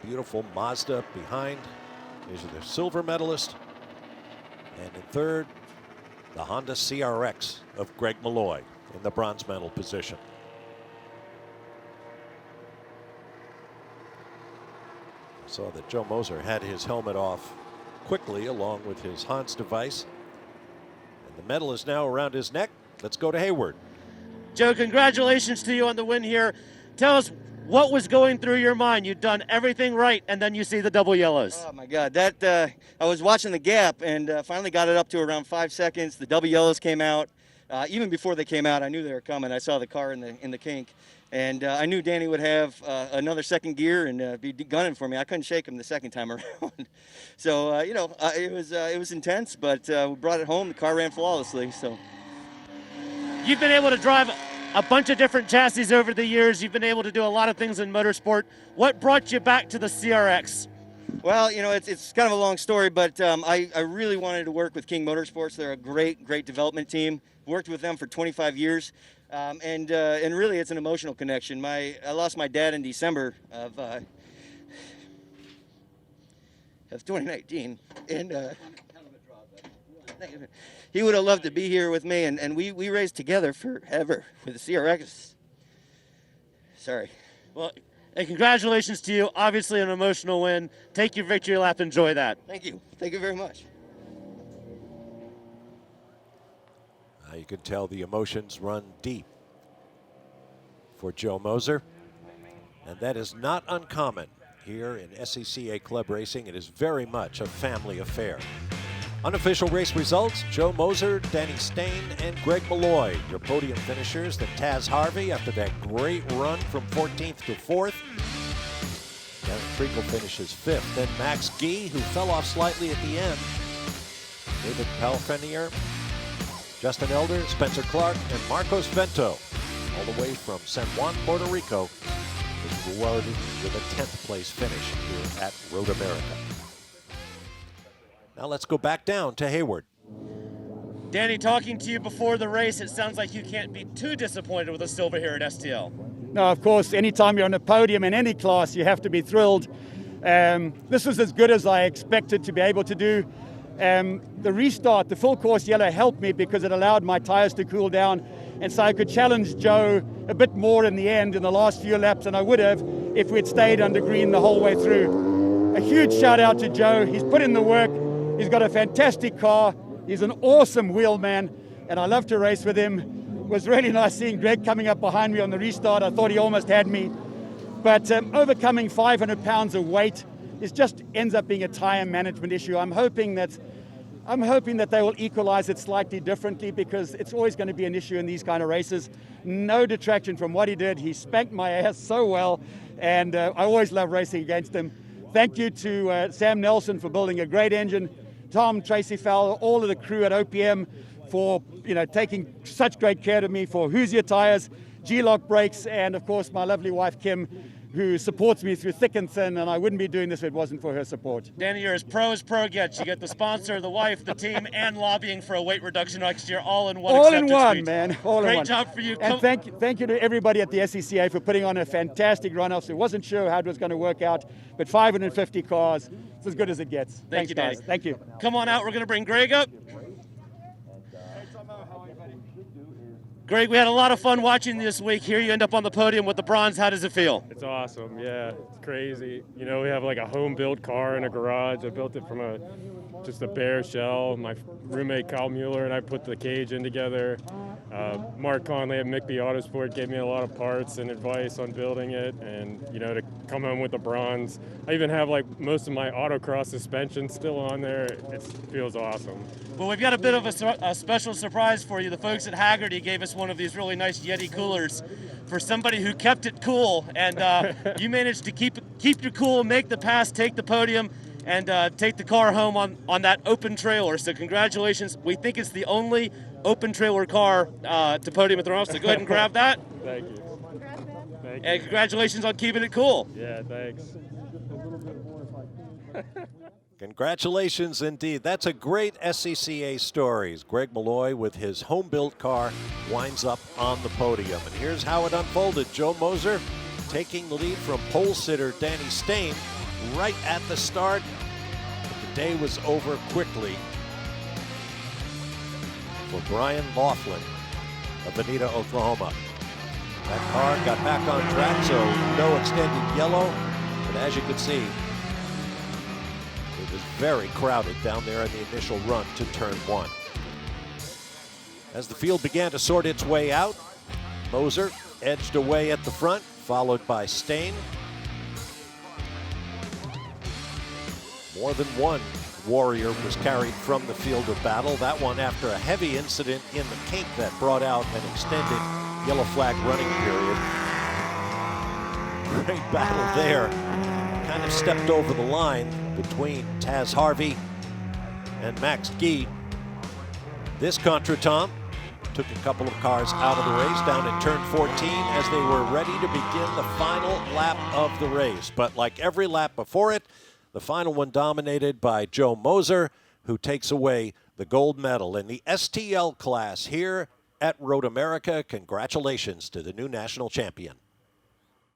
B: beautiful Mazda behind, is the silver medalist. And in third, the Honda CRX of Greg Malloy in the bronze medal position. Saw that Joe Moser had his helmet off quickly along with his Hans device. And the medal is now around his neck. Let's go to Hayward.
C: Joe, congratulations to you on the win here. Tell us what was going through your mind. You'd done everything right, and then you see the double yellows.
H: Oh my God, that I was watching the gap and finally got it up to around 5 seconds. The double yellows came out. Even before they came out, I knew they were coming. I saw the car in the kink, and I knew Danny would have another second gear and be gunning for me. I couldn't shake him the second time around. So it was intense, but we brought it home. The car ran flawlessly. So
C: you've been able to drive a bunch of different chassis over the years. You've been able to do a lot of things in motorsport. What brought you back to the CRX?
H: Well, it's kind of a long story, but I really wanted to work with King Motorsports. They're a great development team. Worked with them for 25 years, and really it's an emotional connection. I lost my dad in December of 2019, and he would have loved to be here with me, and we raced together forever with the CRX. Sorry.
C: Well, and congratulations to you. Obviously an emotional win. Take your victory lap. Enjoy that.
H: Thank you. Thank you very much.
B: You can tell the emotions run deep for Joe Moser, and that is not uncommon here in SCCA Club Racing. It is very much a family affair. Unofficial race results: Joe Moser, Danny Stain, and Greg Malloy. Your podium finishers: the Taz Harvey after that great run from 14th to 4th. Darren Treacle finishes 5th. Then Max Gee, who fell off slightly at the end. David Palfrenier, Justin Elder, Spencer Clark, and Marcos Vento, all the way from San Juan, Puerto Rico, was rewarded with a 10th place finish here at Road America. Now let's go back down to Hayward.
C: Danny, talking to you before the race, it sounds like you can't be too disappointed with a silver here at STL.
I: No, of course, anytime you're on a podium in any class, you have to be thrilled. This was as good as I expected to be able to do. The restart, the full course yellow helped me because it allowed my tires to cool down, and so I could challenge Joe a bit more in the end in the last few laps than I would have if we'd stayed under green the whole way through. A huge shout out to Joe. He's put in the work. He's got a fantastic car. He's an awesome wheelman, and I love to race with him. It was really nice seeing Greg coming up behind me on the restart. I thought he almost had me. But overcoming 500 pounds of weight just ends up being a tire management issue. I'm hoping that they will equalize it slightly differently, because it's always going to be an issue in these kind of races. No detraction from what he did. He spanked my ass so well, and I always love racing against him. Thank you to Sam Nelson for building a great engine, Tom, Tracy Fowler, all of the crew at OPM for taking such great care of me, for Hoosier Tires, G-Lock Brakes, and of course my lovely wife Kim, who supports me through thick and thin, and I wouldn't be doing this if it wasn't for her support.
C: Danny, you're as pro gets. You get the sponsor, the wife, the team, and lobbying for a weight reduction next year, all in one.
I: All in one, man. All in one.
C: Great job for you.
I: And thank you to everybody at the SCCA for putting on a fantastic Runoffs. I wasn't sure how it was going to work out, but 550 cars, it's as good as it gets.
C: Thank you, Danny.
I: Guys. Thank you.
C: Come on out. We're going to bring Greg up. Greg, we had a lot of fun watching this week. Here you end up on the podium with the bronze. How does it feel?
J: It's awesome, yeah. It's crazy. We have like a home-built car in a garage. I built it from just a bare shell. My roommate Kyle Mueller and I put the cage in together. Mark Conley at McBee Autosport gave me a lot of parts and advice on building it, and to come home with the bronze. I even have like most of my autocross suspension still on there. It feels awesome.
C: Well, we've got a bit of a special surprise for you. The folks at Haggerty gave us one of these really nice Yeti coolers for somebody who kept it cool, and you managed to keep your cool, make the pass, take the podium, and take the car home on that open trailer. So congratulations. We think it's the only open trailer car to podium at the Runoffs, so go ahead and grab that.
J: Thank you. Thank you.
C: And congratulations on keeping it cool.
J: Yeah, thanks.
B: Congratulations indeed. That's a great SCCA story. Greg Malloy with his home-built car winds up on the podium. And here's how it unfolded. Joe Moser taking the lead from pole sitter Danny Stain right at the start. But the day was over quickly for Brian Laughlin of Bonita, Oklahoma. That car got back on track, so no extended yellow. But as you can see, it was very crowded down there in the initial run to turn one. As the field began to sort its way out, Moser edged away at the front, followed by Stain. More than one warrior was carried from the field of battle. That one after a heavy incident in the kink that brought out an extended yellow flag running period. Great battle there. Kind of stepped over the line between Taz Harvey and Max Gee. This contretemps took a couple of cars out of the race down at turn 14 as they were ready to begin the final lap of the race. But like every lap before it, the final one dominated by Joe Moser, who takes away the gold medal in the STL class here at Road America. Congratulations to the new national champion.